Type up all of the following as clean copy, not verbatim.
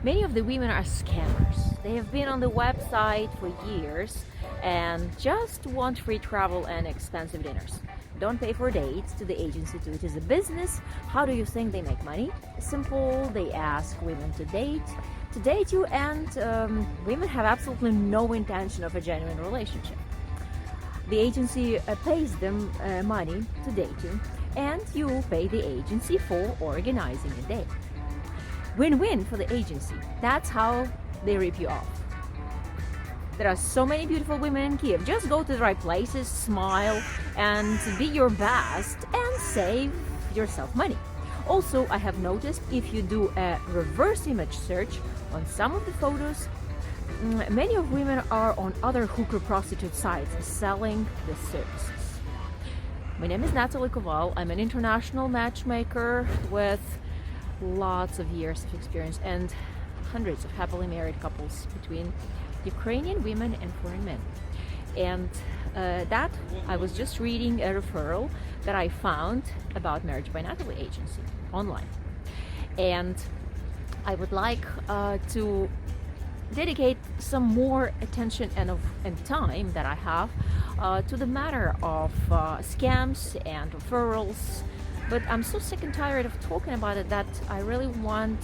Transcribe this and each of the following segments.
Many of the women are scammers. They have been on the website for years and just want free travel and expensive dinners. Don't pay for dates to the agency too. It is a business. How do you think they make money? Simple. They ask women to date you, and women have absolutely no intention of a genuine relationship. The agency pays them money to date you, and you pay the agency for organizing a date. Win-win for the agency. That's how they rip you off. There are so many beautiful women in Kiev. Just go to the right places, smile, and be your best, and save yourself money. Also, I have noticed if you do a reverse image search on some of the photos, many of women are on other hooker prostitute sites selling the services. My name is Natali Koval. I'm an international matchmaker with lots of years of experience and hundreds of happily married couples between Ukrainian women and foreign men. And that I was just reading a referral that I found about Marriage by Natali agency online. And I would like to dedicate some more attention and time that I have to the matter of scams and referrals. But I'm so sick and tired of talking about it that I really want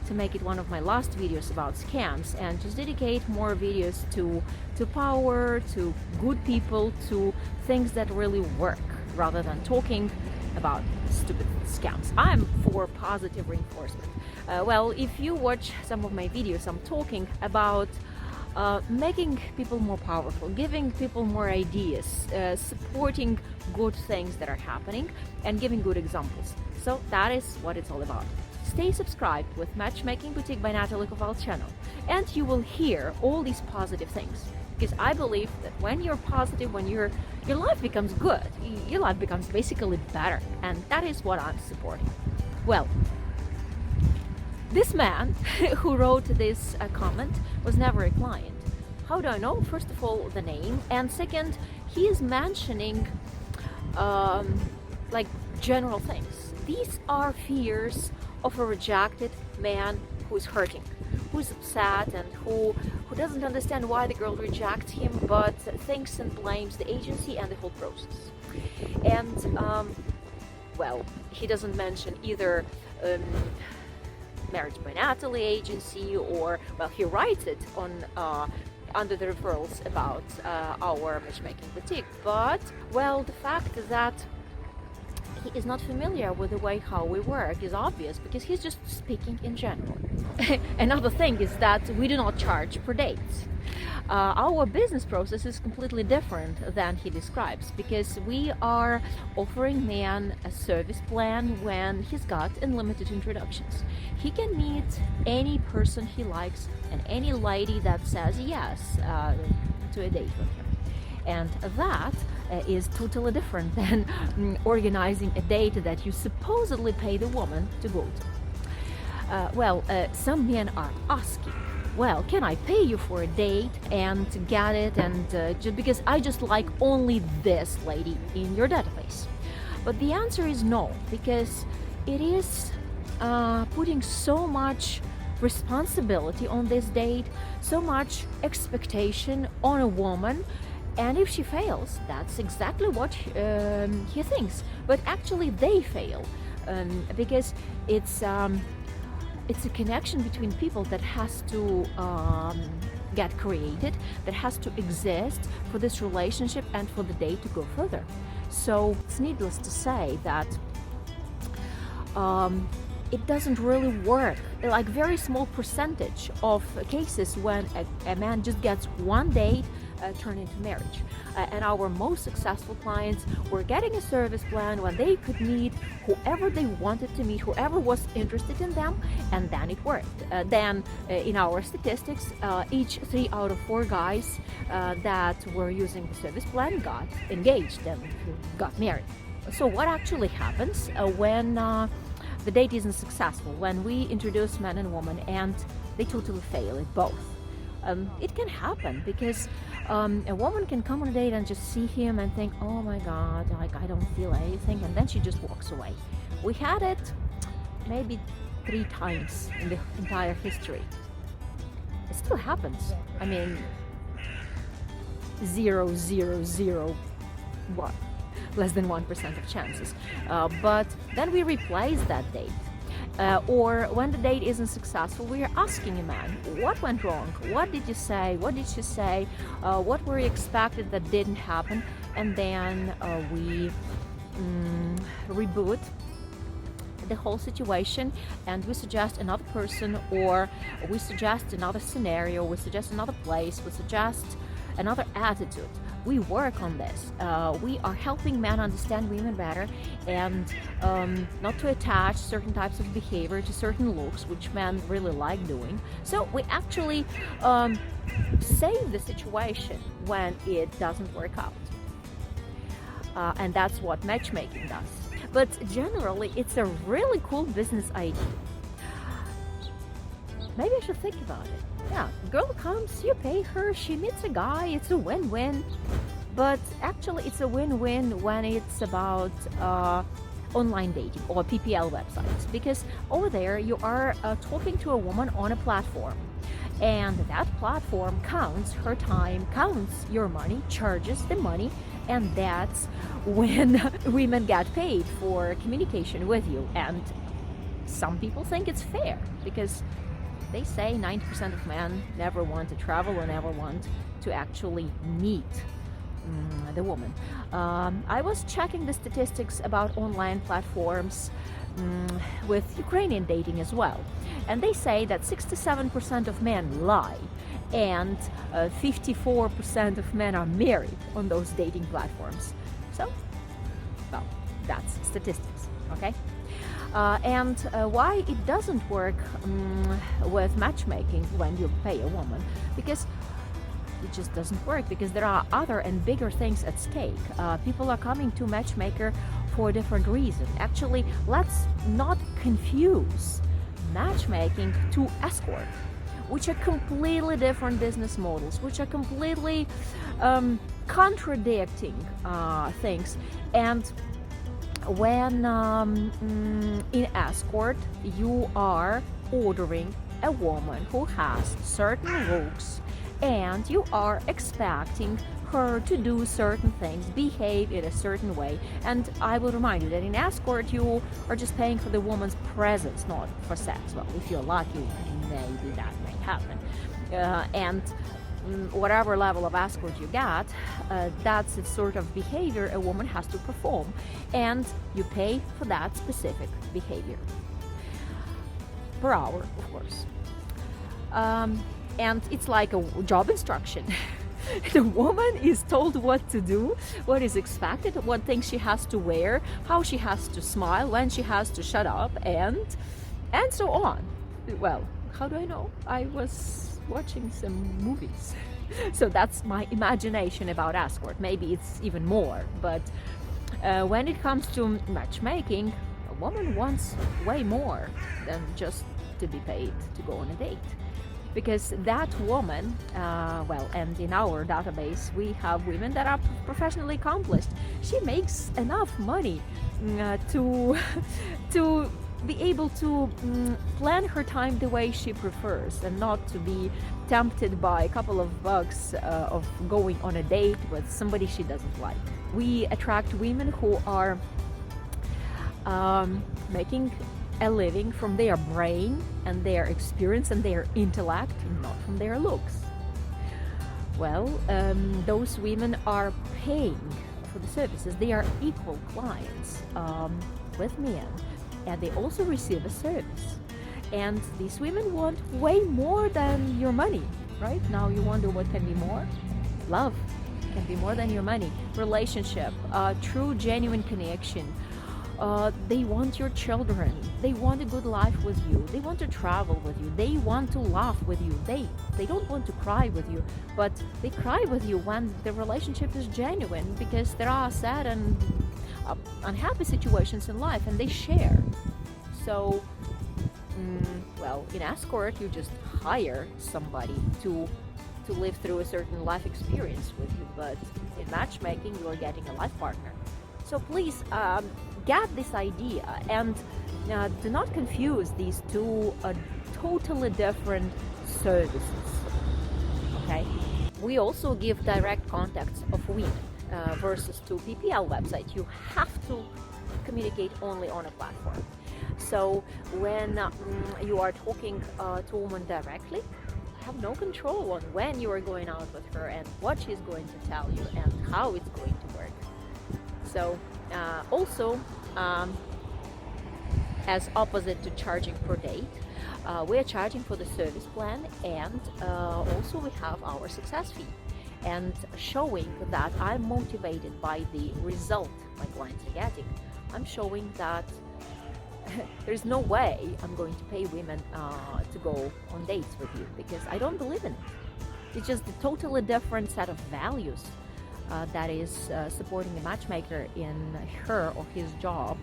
to make it one of my last videos about scams and just dedicate more videos to power, to good people, to things that really work rather than talking about stupid scams. I'm for positive reinforcement. Well, if you watch some of my videos, I'm talking about making people more powerful, giving people more ideas, supporting good things that are happening, and giving good examples. So that is what it's all about. Stay subscribed with Matchmaking Boutique by Natali Koval channel, and you will hear all these positive things. Because I believe that when you're positive, when your life becomes good, your life becomes basically better, and that is what I'm supporting. Well, this man who wrote this comment was never a client. How do I know? First of all, the name, and second, he is mentioning like general things. These are fears of a rejected man who's hurting, who's upset, and who doesn't understand why the girl rejects him, but thinks and blames the agency and the whole process. And well, he doesn't mention either Marriage by Natali agency, or, well, he writes it on under the referrals about our Matchmaking Boutique, but, well, the fact that he is not familiar with the way how we work is obvious, because he's just speaking in general. Another thing is that we do not charge per dates. Our business process is completely different than he describes, because we are offering man a service plan when he's got unlimited introductions. He can meet any person he likes and any lady that says yes to a date with him. And that is totally different than organizing a date that you supposedly pay the woman to go to. Some men are asking, well, can I pay you for a date and to get it, and just because I just like only this lady in your database? But the answer is no, because it is putting so much responsibility on this date, so much expectation on a woman, and if she fails, that's exactly what he thinks. But actually they fail, because it's a connection between people that has to get created, that has to exist for this relationship and for the date to go further. So it's needless to say that it doesn't really work. Like, very small percentage of cases when a man just gets one date turn into marriage. And our most successful clients were getting a service plan when they could meet whoever they wanted to meet, whoever was interested in them, and then it worked. Then in our statistics, each 3 out of 4 guys that were using the service plan got engaged and got married. So what actually happens when the date isn't successful, when we introduce man and woman and they totally fail at both? It can happen because a woman can come on a date and just see him and think, oh my god, like, I don't feel anything, and then she just walks away. We had it maybe 3 times in the entire history. It still happens. I mean, 0.001, less than 1% of chances. But then we replace that date. Or when the date isn't successful, we are asking a man, what went wrong? What did you say? What did she say? What were you expected that didn't happen? And then we reboot the whole situation, and we suggest another person, or we suggest another scenario, we suggest another place, we suggest another attitude. We work on this. We are helping men understand women better, and not to attach certain types of behavior to certain looks, which men really like doing. So we actually save the situation when it doesn't work out. And that's what matchmaking does. But generally, it's a really cool business idea. Maybe I should think about it. Yeah, girl comes, you pay her, she meets a guy, it's a win-win. But actually, it's a win-win when it's about online dating or PPL websites. Because over there, you are talking to a woman on a platform. And that platform counts her time, counts your money, charges the money, and that's when women get paid for communication with you. And some people think it's fair, because they say 90% of men never want to travel or never want to actually meet the woman. I was checking the statistics about online platforms with Ukrainian dating as well, and they say that 67% of men lie, and 54% of men are married on those dating platforms. So, well, that's statistics, okay? And why it doesn't work with matchmaking when you pay a woman? Because it just doesn't work, because there are other and bigger things at stake. People are coming to Matchmaker for a different reason. Actually, let's not confuse matchmaking to Escort, which are completely different business models, which are completely contradicting things. And when in Escort, you are ordering a woman who has certain looks, and you are expecting her to do certain things, behave in a certain way. And I will remind you that in Escort, you are just paying for the woman's presence, not for sex. Well, if you're lucky, maybe that may happen. And whatever level of escort you get, that's the sort of behavior a woman has to perform, and you pay for that specific behavior per hour, of course. And it's like a job instruction. The woman is told what to do, what is expected, what things she has to wear, how she has to smile, when she has to shut up, and so on. Well, how do I know? I was watching some movies. So that's my imagination about Escort. Maybe it's even more. But when it comes to matchmaking, a woman wants way more than just to be paid to go on a date. Because that woman, well, and in our database, we have women that are professionally accomplished. She makes enough money to be able to plan her time the way she prefers, and not to be tempted by a couple of bucks of going on a date with somebody she doesn't like. We attract women who are making a living from their brain and their experience and their intellect, not from their looks. Well, those women are paying for the services. They are equal clients with men, and they also receive a service. And these women want way more than your money, right? Now you wonder what can be more? Love can be more than your money. Relationship, true, genuine connection. They want your children. They want a good life with you. They want to travel with you. They want to laugh with you. They don't want to cry with you, but they cry with you when the relationship is genuine, because there are sad and unhappy situations in life, and they share. So, well, in Escort, you just hire somebody to live through a certain life experience with you, but in matchmaking, you are getting a life partner. So please get this idea and do not confuse these two totally different services. Okay? We also give direct contacts of women versus to PPL website. You have to communicate only on a platform. So when you are talking to a woman directly, you have no control on when you are going out with her and what she's going to tell you and how it's going to work. So also, as opposite to charging per date, we are charging for the service plan, and also we have our success fee, and showing that I'm motivated by the result my clients are getting. I'm showing that there's no way I'm going to pay women to go on dates with you, because I don't believe in it. It's just a totally different set of values that is supporting a matchmaker in her or his job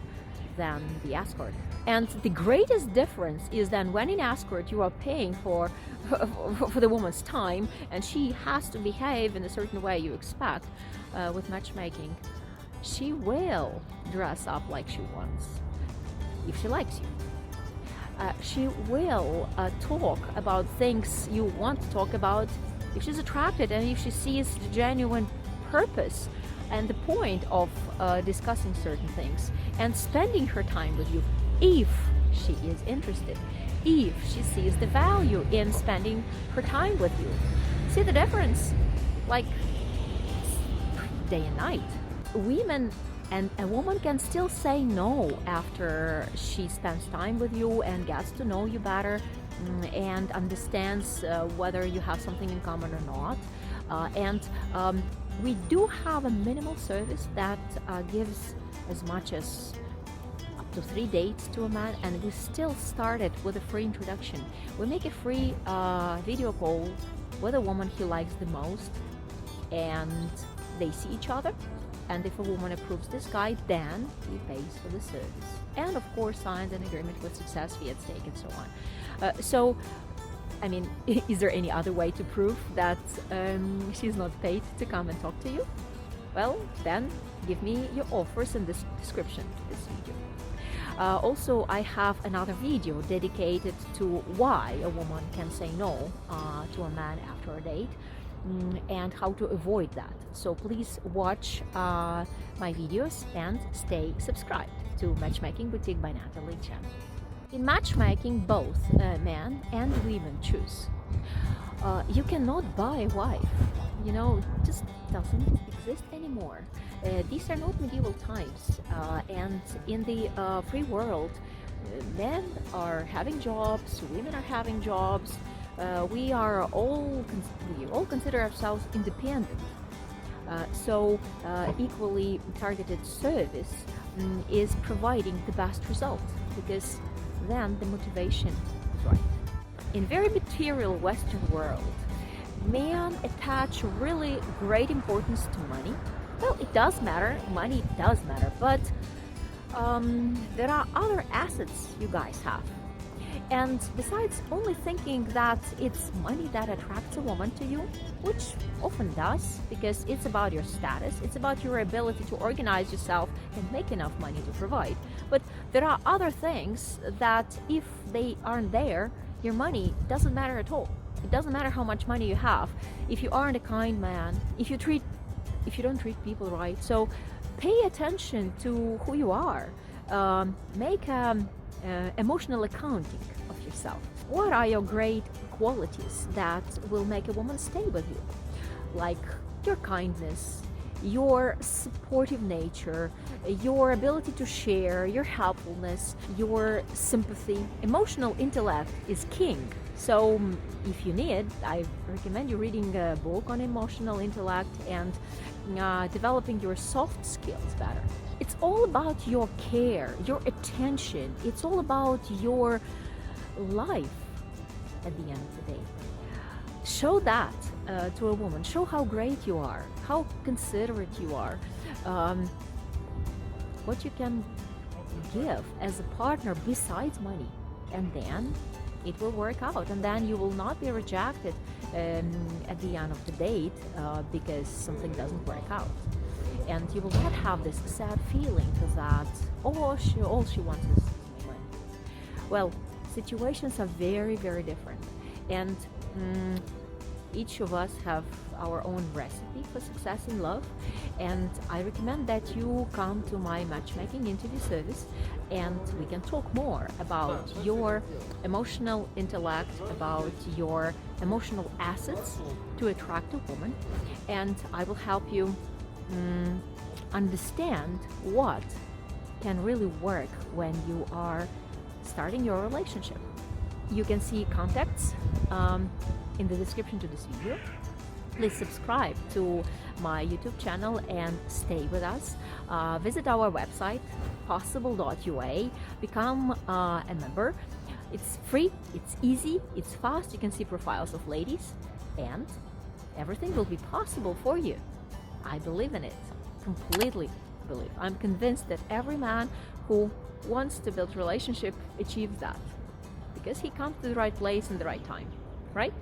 than the escort. And the greatest difference is that when in escort you are paying for the woman's time, and she has to behave in a certain way you expect. With matchmaking, she will dress up like she wants if she likes you. She will talk about things you want to talk about if she's attracted, and if she sees the genuine purpose and the point of discussing certain things and spending her time with you, if she is interested, if she sees the value in spending her time with you. See the difference? Like day and night. Women and a woman can still say no after she spends time with you and gets to know you better and understands whether you have something in common or not. We do have a minimal service that gives as much as up to 3 dates to a man, and we still started with a free introduction. We make a free video call with a woman he likes the most, and they see each other. And if a woman approves this guy, then he pays for the service. And of course signs an agreement with success fee at stake and so on. So, I mean, is there any other way to prove that she's not paid to come and talk to you? Well, then give me your offers in this description to this video. Also, I have another video dedicated to why a woman can say no to a man after a date, and how to avoid that. So please watch my videos and stay subscribed to Matchmaking Boutique by Natali channel. In matchmaking, both men and women choose. You cannot buy a wife. You know, it just doesn't exist anymore. These are not medieval times, and in the free world, men are having jobs, women are having jobs. We all consider ourselves independent. So equally targeted service is providing the best result, because then the motivation is right. In very material Western world, men attach really great importance to money. Well, it does matter, money does matter, but there are other assets you guys have. And besides only thinking that it's money that attracts a woman to you, which often does, because it's about your status, it's about your ability to organize yourself and make enough money to provide. But there are other things that if they aren't there, your money doesn't matter at all. It doesn't matter how much money you have if you aren't a kind man, if you don't treat people right. So pay attention to who you are. Make emotional accounting of yourself. What are your great qualities that will make a woman stay with you? Like your kindness, your supportive nature, your ability to share, your helpfulness, your sympathy. Emotional intellect is king. So if you need, I recommend you reading a book on emotional intellect and developing your soft skills better. It's all about your care, your attention. It's all about your life at the end of the day. Show that to a woman. Show how great you are, how considerate you are, what you can give as a partner besides money. And then it will work out, and then you will not be rejected at the end of the date because something doesn't work out. And you will not have this sad feeling that all she wants is my money. Well, situations are very, very different, and each of us have our own recipe for success in love, and I recommend that you come to my matchmaking interview service and we can talk more about your emotional intellect, about your emotional assets to attract a woman, and I will help you understand what can really work when you are starting your relationship. You can see contacts in the description to this video. Please subscribe to my YouTube channel and stay with us. Visit our website, possible.ua, become a member. It's free, it's easy, it's fast. You can see profiles of ladies, and everything will be possible for you. I believe in it, completely believe. I'm convinced that every man who wants to build a relationship achieves that, because he comes to the right place in the right time, right?